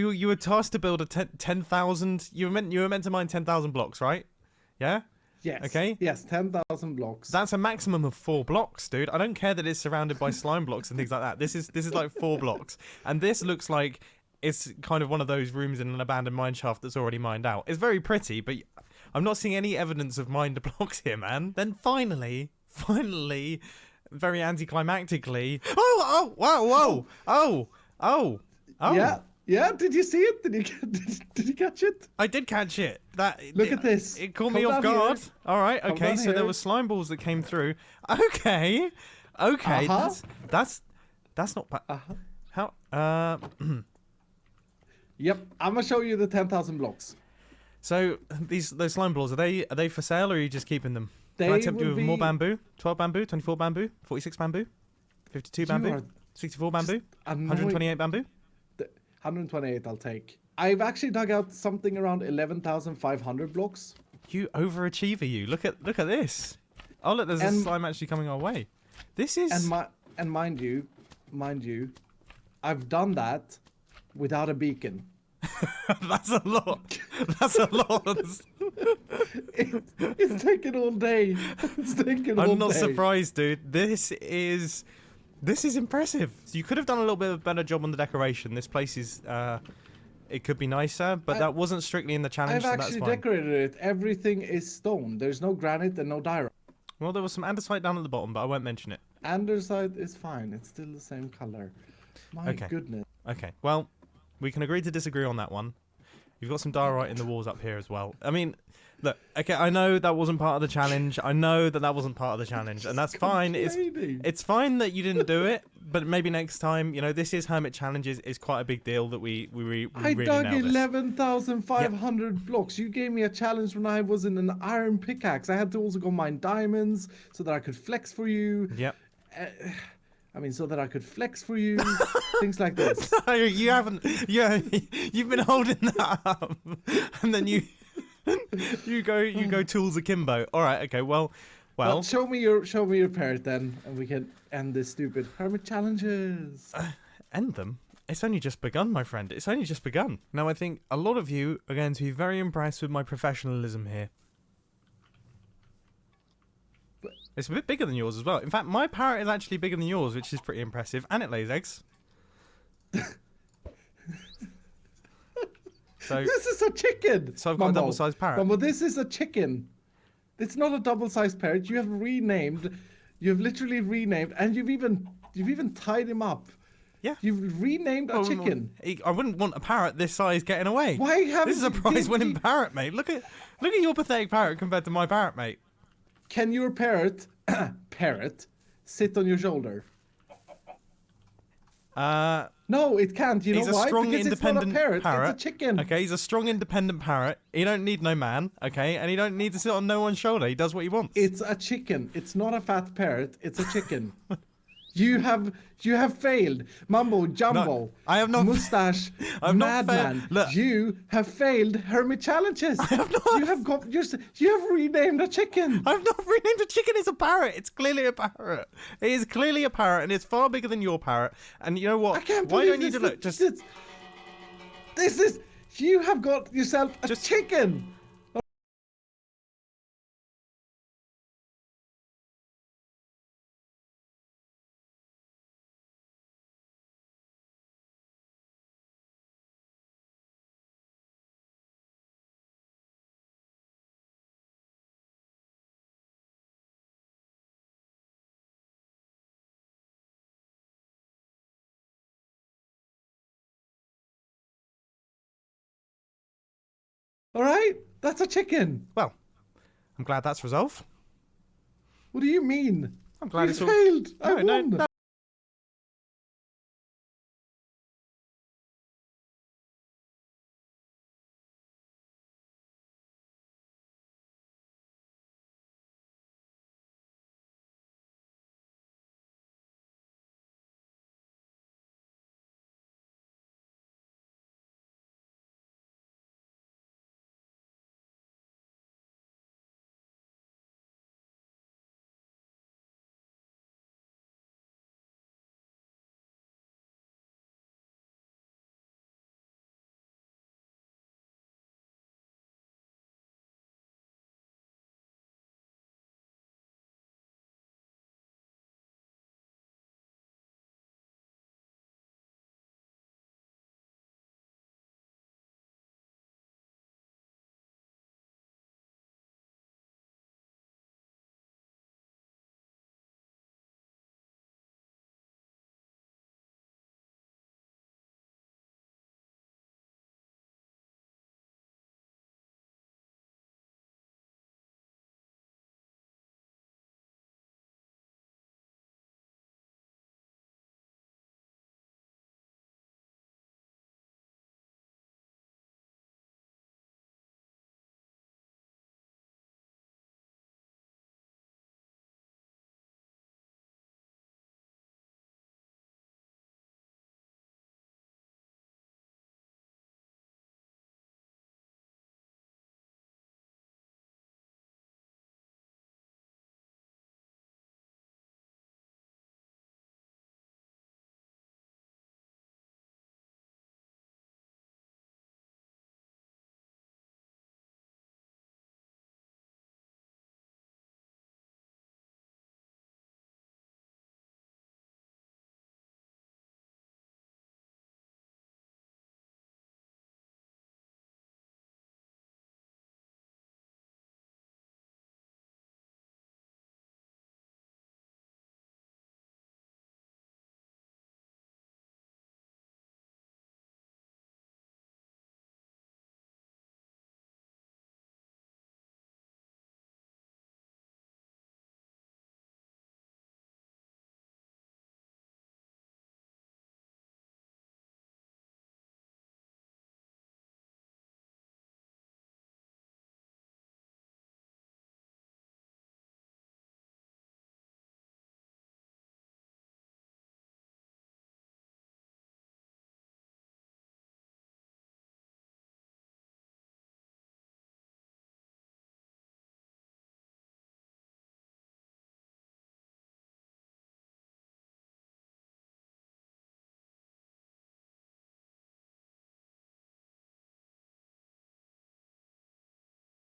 You were tasked to build a 10,000. You were meant to mine 10,000 blocks, right? Yeah. Yes. Okay. Yes, 10,000 blocks. That's a maximum of 4 blocks, dude. I don't care that it's surrounded by slime blocks and things like that. This is like 4 blocks, and this looks like it's kind of one of those rooms in an abandoned mine shaft that's already mined out. It's very pretty, but I'm not seeing any evidence of mined blocks here, man. Then finally, very anticlimactically. Oh, wow, whoa, oh. Yeah. Yeah, did you see it? Did you catch it? I did catch it. Look at this. It caught Come me off down guard. here. All right, Come okay. down So there here. were slime balls that came through. Okay. Uh-huh. That's not bad. Uh-huh. How? Yep, I'm gonna show you the 10,000 blocks. So those slime balls, are they for sale, or are you just keeping them? They Can I tempt you will with more be- bamboo? 12 bamboo, 24 bamboo, 46 bamboo, 52 bamboo, are 64 bamboo, annoying. 128 bamboo. 128 I'll take. I've actually dug out something around 11,500 blocks. You overachiever, you. Look at this. Oh look, there's a And- slime actually coming our way. This is. And mind you, I've done that without a beacon. That's a lot. That's a lot. It's taken all day. It's taken all day. I'm not surprised, dude. This is impressive. So you could have done a little bit of a better job on the decoration. This place is it could be nicer, but that wasn't strictly in the challenge. I've So that's actually fine. decorated it. Everything is stone. There's no granite and no diorite. Well, there was some andesite down at the bottom, but I won't mention it. Andesite is fine. It's still the same color. My Okay. goodness. Okay. Well, we can agree to disagree on that one. You've got some diorite in the walls up here as well. I mean, look, okay, I know that wasn't part of the challenge. I know that wasn't part of the challenge, and that's fine. Complaining. It's fine that you didn't do it, but maybe next time, this is Hermit Challenges. It's quite a big deal that we I really dug nailed this. 11,500 blocks. You gave me a challenge when I was in an iron pickaxe. I had to also go mine diamonds so that I could flex for you. Yep. So that I could flex for you. Things like this. You haven't. Yeah, you've been holding that up, and then you go tools akimbo. All right. Okay. Well. Show me your parrot then, and we can end this stupid hermit challenges. End them. It's only just begun, my friend. It's only just begun. Now, I think a lot of you are going to be very impressed with my professionalism here. It's a bit bigger than yours as well. In fact, my parrot is actually bigger than yours, which is pretty impressive. And it lays eggs. So This is a chicken. I've got a double-sized parrot. Mumbo, this is a chicken. It's not a double-sized parrot. You have renamed. You've literally renamed, and you've even tied him up. Yeah. You've renamed a chicken. I wouldn't want a parrot this size getting away. Why haven't This is a you- prize-winning parrot, mate. Look at your pathetic parrot compared to my parrot, mate. Can your parrot sit on your shoulder? No, it can't. You He's know a why? strong, Because independent it's not a parrot. parrot. It's a chicken. Okay, he's a strong, independent parrot. He don't need no man. Okay, and he don't need to sit on no one's shoulder. He does what he wants. It's a chicken. It's not a fat parrot. It's a chicken. You have failed, Mumbo Jumbo. No, I have not- Mustache, I've not Madman. failed. Look. You have failed Hermit challenges. I have not. You have renamed a chicken. I've not renamed a chicken. It's a parrot. It's clearly a parrot. It is clearly a parrot, and it's far bigger than your parrot. And you know what? I can't Why believe don't you this. look? Just This is. You have got yourself a Just- chicken. All right, that's a chicken. well, I'm glad that's resolved. What do you mean? I'm glad You it's all. failed. I No, won. no.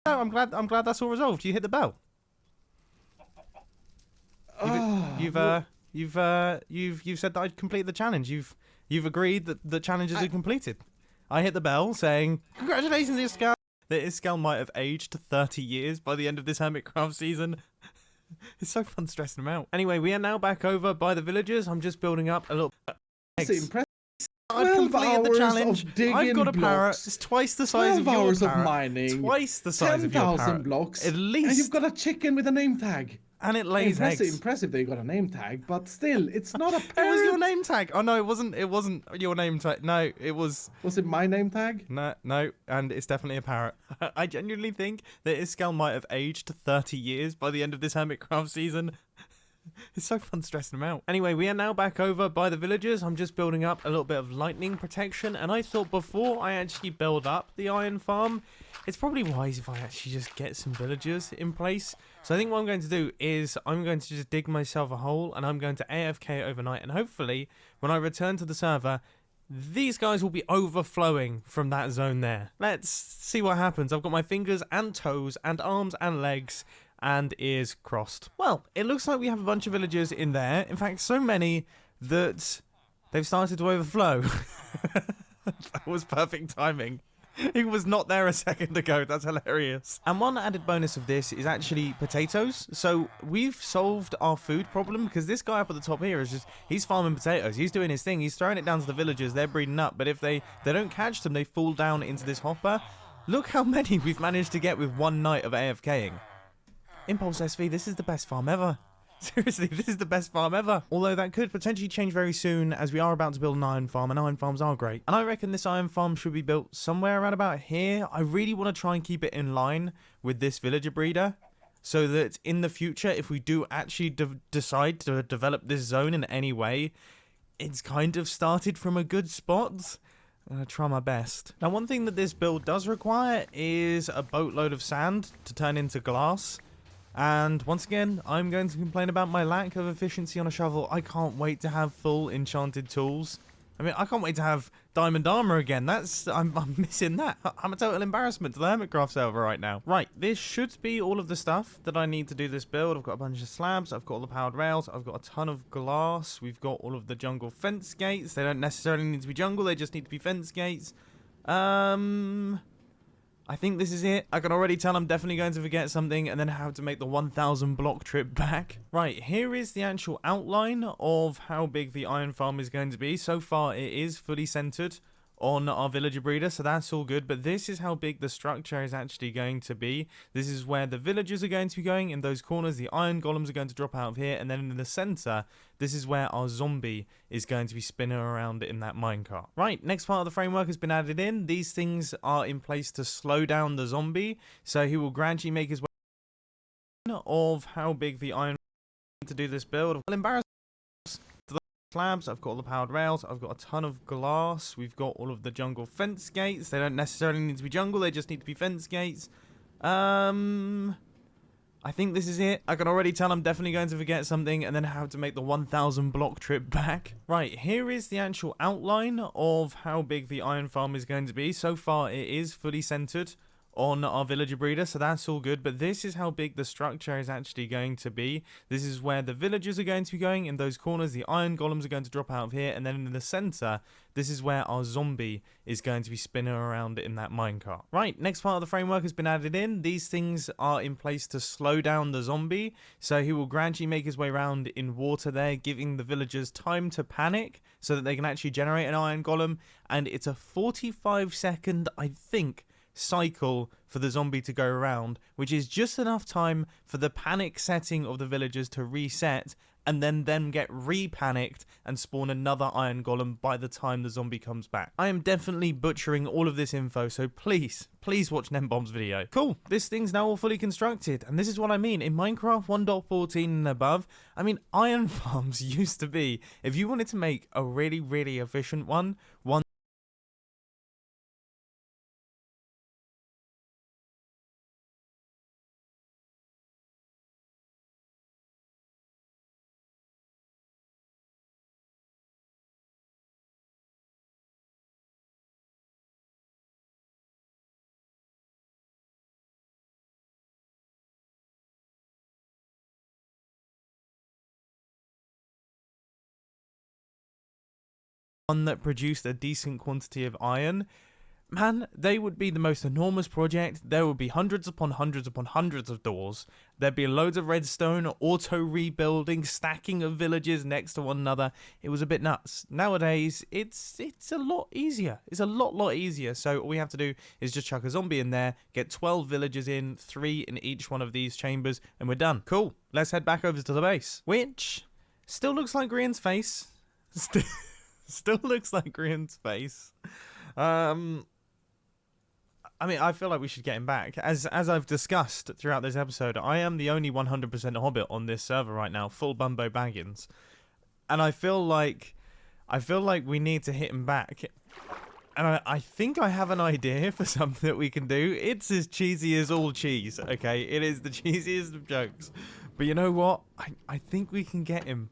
No, I'm glad that's all resolved. You hit the bell. Ah, You've well, you've said that I'd complete the challenge. You've agreed that the challenges are completed. I hit the bell saying, "Congratulations, Iskal." That Iskal might have aged to 30 years by the end of this Hermitcraft season. It's so fun stressing him out. Anyway, we are now back over by the villagers. I'm just building up a little that's eggs. impressive. I've 12 completed the hours challenge. of digging I've got a parrot. blocks. It's twice the size 12 of your hours of parrot. mining. Twice the size of your 10,000 parrot. blocks. At least. And you've got a chicken with a name tag. And it lays eggs. Impressive that you got a name tag, but still, it's not a It parrot. was your name tag. Oh no, it wasn't. It wasn't your name tag. No, it was. Was it my name tag? No, and it's definitely a parrot. I genuinely think that Iskal might have aged to 30 years by the end of this Hermitcraft season. It's so fun stressing him out. Anyway, we are now back over by the villagers. I'm just building up a little bit of lightning protection, and I thought before I actually build up the iron farm, it's probably wise if I actually just get some villagers in place. So I think what I'm going to do is I'm going to just dig myself a hole, and I'm going to AFK overnight, and hopefully when I return to the server, these guys will be overflowing from that zone there. Let's see what happens. I've got my fingers and toes and arms and legs and ears crossed. Well, it looks like we have a bunch of villagers in there. In fact, so many that they've started to overflow. That was perfect timing. He was not there a second ago. That's hilarious. And one added bonus of this is actually potatoes. So we've solved our food problem because this guy up at the top here is just, he's farming potatoes. He's doing his thing. He's throwing it down to the villagers. They're breeding up. But if they don't catch them, they fall down into this hopper. Look how many we've managed to get with one night of AFKing. Impulse SV, this is the best farm ever. Seriously, this is the best farm ever. Although that could potentially change very soon as we are about to build an iron farm, and iron farms are great. And I reckon this iron farm should be built somewhere around about here. I really want to try and keep it in line with this villager breeder, so that in the future, if we do actually decide to develop this zone in any way, it's kind of started from a good spot. I'm going to try my best. Now, one thing that this build does require is a boatload of sand to turn into glass. And once again, I'm going to complain about my lack of efficiency on a shovel. I can't wait to have full enchanted tools. I mean, I can't wait to have diamond armor again. I'm missing that. I'm a total embarrassment to the Hermitcraft server right now. Right, this should be all of the stuff that I need to do this build. I've got a bunch of slabs. I've got all the powered rails. I've got a ton of glass. We've got all of the jungle fence gates. They don't necessarily need to be jungle. They just need to be fence gates. I think this is it. I can already tell I'm definitely going to forget something and then have to make the 1,000 block trip back. Right, here is the actual outline of how big the iron farm is going to be. So far, it is fully centered on our villager breeder, so that's all good. But this is how big the structure is actually going to be. This is where the villagers are going to be going. In those corners, the iron golems are going to drop out of here. And then in the center, this is where our zombie is going to be spinning around in that minecart. Right, next part of the framework has been added in. These things are in place to slow down the zombie, so he will gradually make his way of how big the iron to do this build. Well, embarrassing. Slabs, I've got all the powered rails, I've got a ton of glass, we've got all of the jungle fence gates. They don't necessarily need to be jungle, they just need to be fence gates. I think this is it. I can already tell I'm definitely going to forget something and then have to make the 1,000 block trip back. Right, here is the actual outline of how big the iron farm is going to be. So far, it is fully centered on our villager breeder, so that's all good. But this is how big the structure is actually going to be. This is where the villagers are going to be going. In those corners, the iron golems are going to drop out of here, and then in the center, this is where our zombie is going to be spinning around in that minecart. Right, next part of the framework has been added in. These things are in place to slow down the zombie, so he will gradually make his way around in water there, giving the villagers time to panic so that they can actually generate an iron golem. And it's a 45-second, I think, cycle for the zombie to go around, which is just enough time for the panic setting of the villagers to reset and then them get re-panicked and spawn another iron golem by the time the zombie comes back. I am definitely butchering all of this info, so please watch Nembomb's video. Cool, this thing's now all fully constructed, and this is what I mean. In Minecraft 1.14 and above, I mean, iron farms used to be, if you wanted to make a really efficient one one that produced a decent quantity of iron, man, they would be the most enormous project. There would be hundreds upon hundreds upon hundreds of doors. There'd be loads of redstone, auto rebuilding, stacking of villages next to one another. It was a bit nuts. Nowadays, it's a lot easier. It's a lot easier. So all we have to do is just chuck a zombie in there, get 12 villagers in, 3 in each one of these chambers, and we're done. Cool. Let's head back over to the base, which still looks like Grian's face. Still looks like Grian's face. I mean, I feel like we should get him back. As I've discussed throughout this episode, I am the only 100% Hobbit on this server right now, full Bumbo Baggins. And I feel like we need to hit him back. And I think I have an idea for something that we can do. It's as cheesy as all cheese, okay? It is the cheesiest of jokes. But you know what? I think we can get him.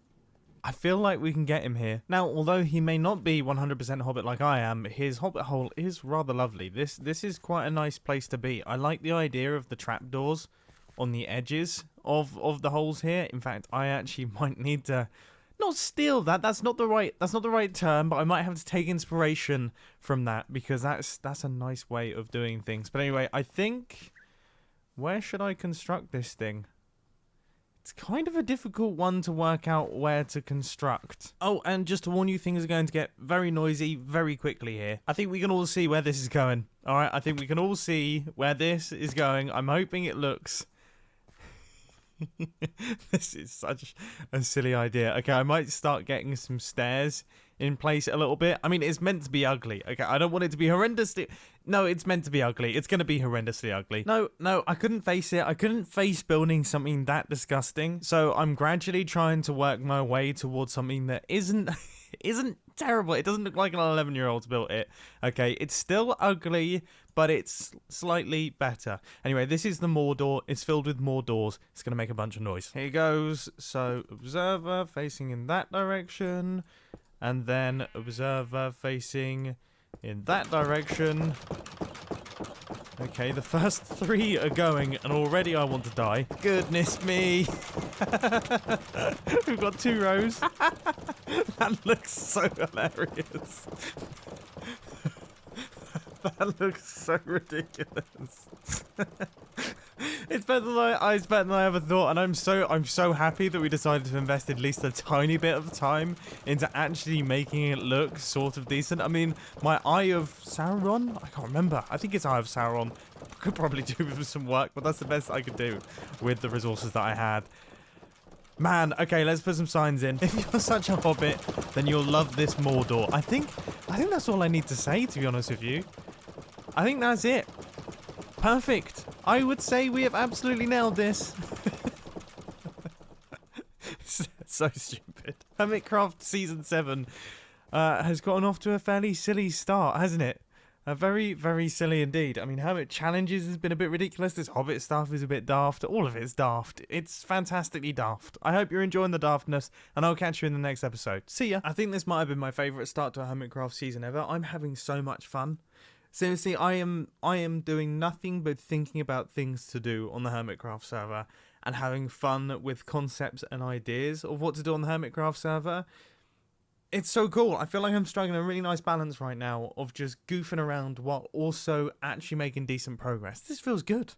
I feel like we can get him here. Now, although he may not be 100% Hobbit like I am, his Hobbit hole is rather lovely. This is quite a nice place to be. I like the idea of the trapdoors on the edges of the holes here. In fact, I actually might need to not steal that. That's not the right term, but I might have to take inspiration from that because that's a nice way of doing things. But anyway, I think, where should I construct this thing? It's kind of a difficult one to work out where to construct. Oh, and just to warn you, things are going to get very noisy very quickly here. I think we can all see where this is going. All right, I think we can all see where this is going. I'm hoping it looks... This is such a silly idea. Okay, I might start getting some stairs in place a little bit. I mean, it's meant to be ugly. Okay, I don't want it to be horrendously... No, it's meant to be ugly. It's going to be horrendously ugly. No, I couldn't face it. I couldn't face building something that disgusting. So I'm gradually trying to work my way towards something that isn't terrible. It doesn't look like an 11-year-old's built it. Okay, it's still ugly, but it's slightly better. Anyway, this is the Mordor. It's filled with more doors. It's going to make a bunch of noise. Here goes. So observer facing in that direction. And then observer facing in that direction. Okay, the first 3 are going, and already I want to die. Goodness me. We've got 2 rows. That looks so hilarious. That looks so ridiculous. It's better than I ever thought, and I'm so happy that we decided to invest at least a tiny bit of time into actually making it look sort of decent. I mean, my Eye of Sauron? I can't remember. I think it's Eye of Sauron. Could probably do with some work, but that's the best I could do with the resources that I had. Man, okay, let's put some signs in. If you're such a hobbit, then you'll love this Mordor. I think that's all I need to say, to be honest with you. I think that's it. Perfect. I would say we have absolutely nailed this. So stupid. Hermitcraft Season 7 has gotten off to a fairly silly start, hasn't it? Very, very silly indeed. I mean, Hermit Challenges has been a bit ridiculous. This Hobbit stuff is a bit daft. All of it's daft. It's fantastically daft. I hope you're enjoying the daftness, and I'll catch you in the next episode. See ya. I think this might have been my favourite start to a Hermitcraft season ever. I'm having so much fun. Seriously, I am doing nothing but thinking about things to do on the Hermitcraft server and having fun with concepts and ideas of what to do on the Hermitcraft server. It's so cool. I feel like I'm striking a really nice balance right now of just goofing around while also actually making decent progress. This feels good.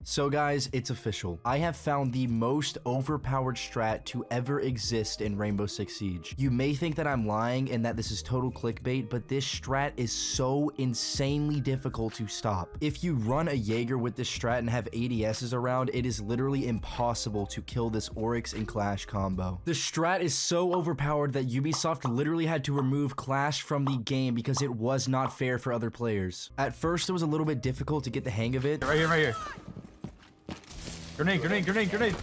So guys, it's official. I have found the most overpowered strat to ever exist in Rainbow Six Siege. You may think that I'm lying and that this is total clickbait, but this strat is so insanely difficult to stop. If you run a Jaeger with this strat and have ADSs around, it is literally impossible to kill this Oryx and Clash combo. The strat is so overpowered that Ubisoft literally had to remove Clash from the game because it was not fair for other players. At first, it was a little bit difficult to get the hang of it. Right here. Grenade, grenade, grenade, grenade.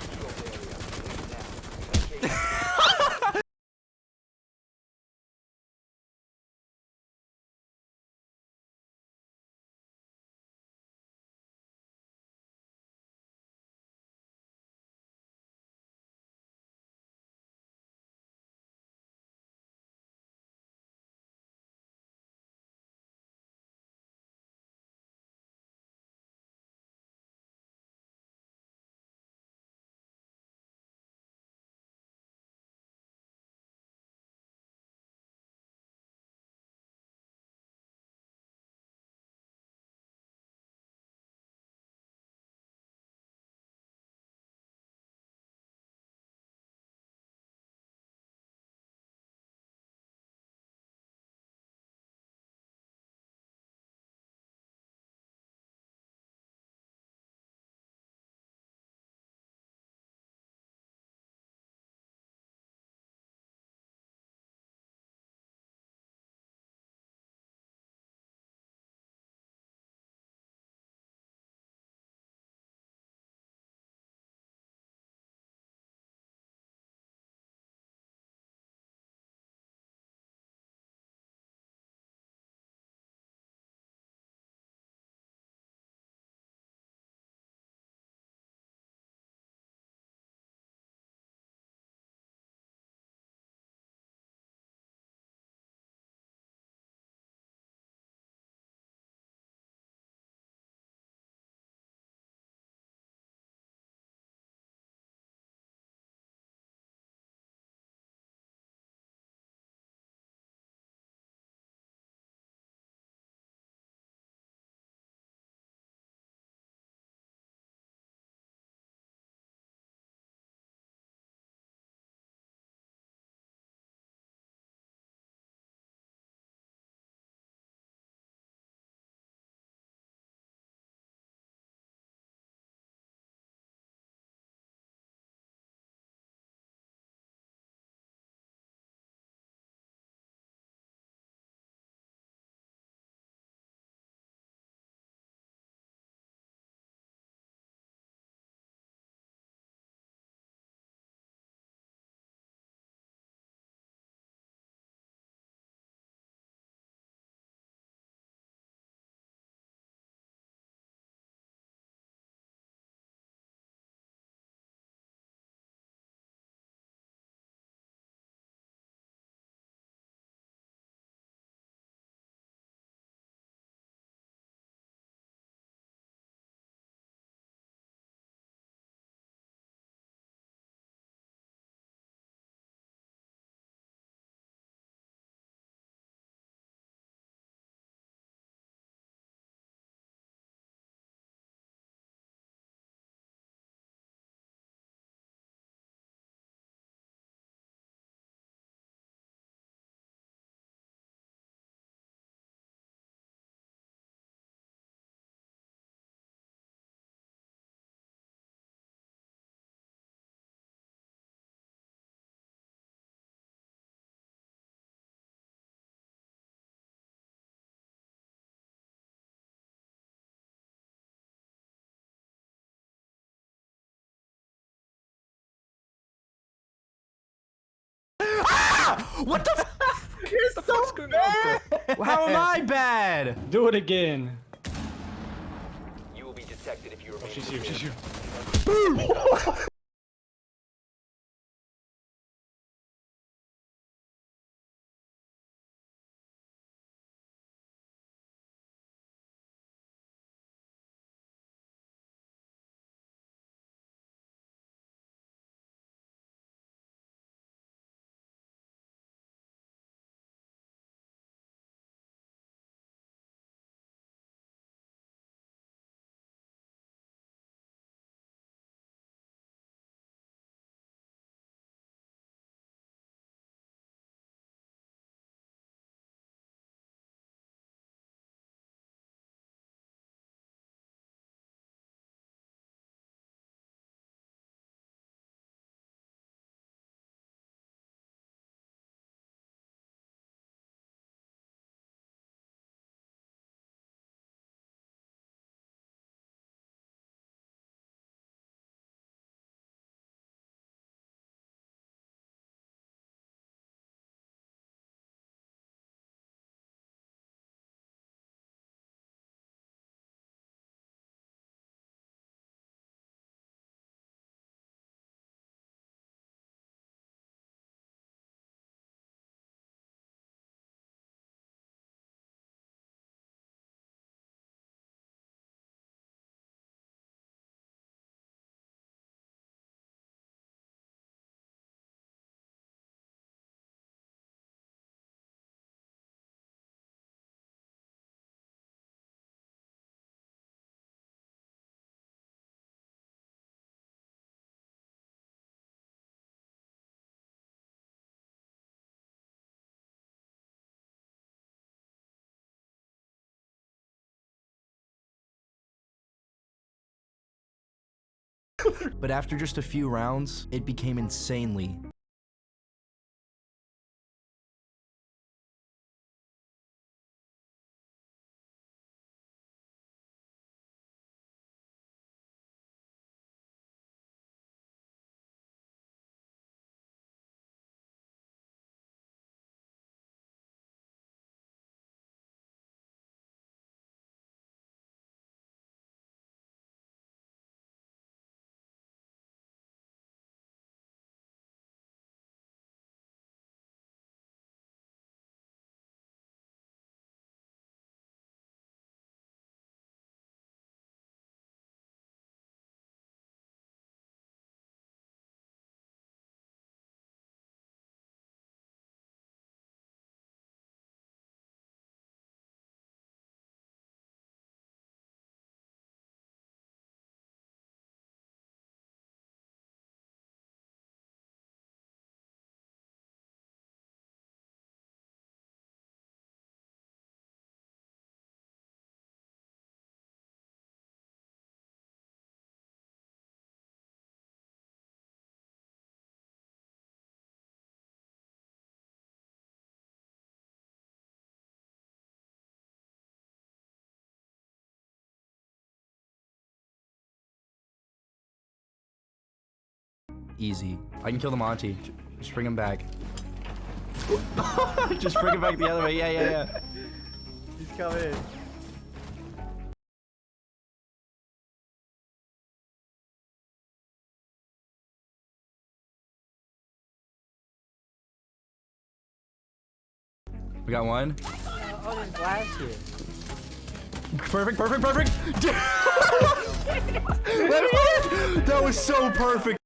What the? You're so bad. How am I bad? Do it again. You will be detected if you remain. She's here. She's here. But after just a few rounds, it became insanely. Easy. I can kill the Monty. Just bring him back. Just bring him back the other way. Yeah, yeah, yeah. He's coming. We got one. Oh, there's glass here. Perfect, perfect, perfect. Let me in. That was so perfect.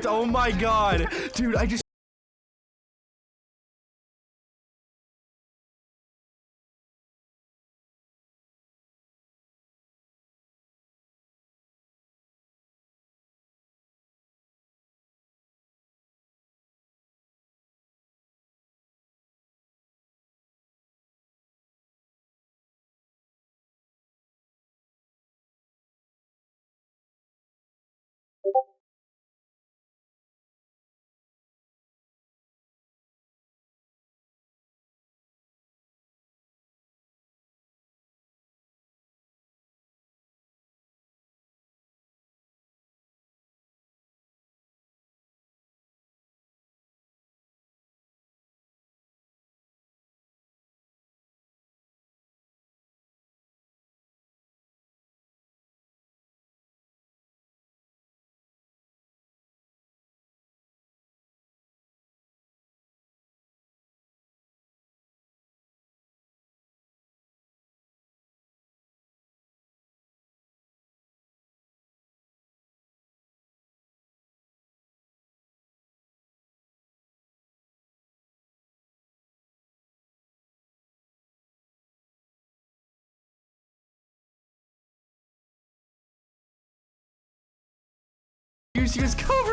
perfect. Oh my god. Dude, I just... He was covering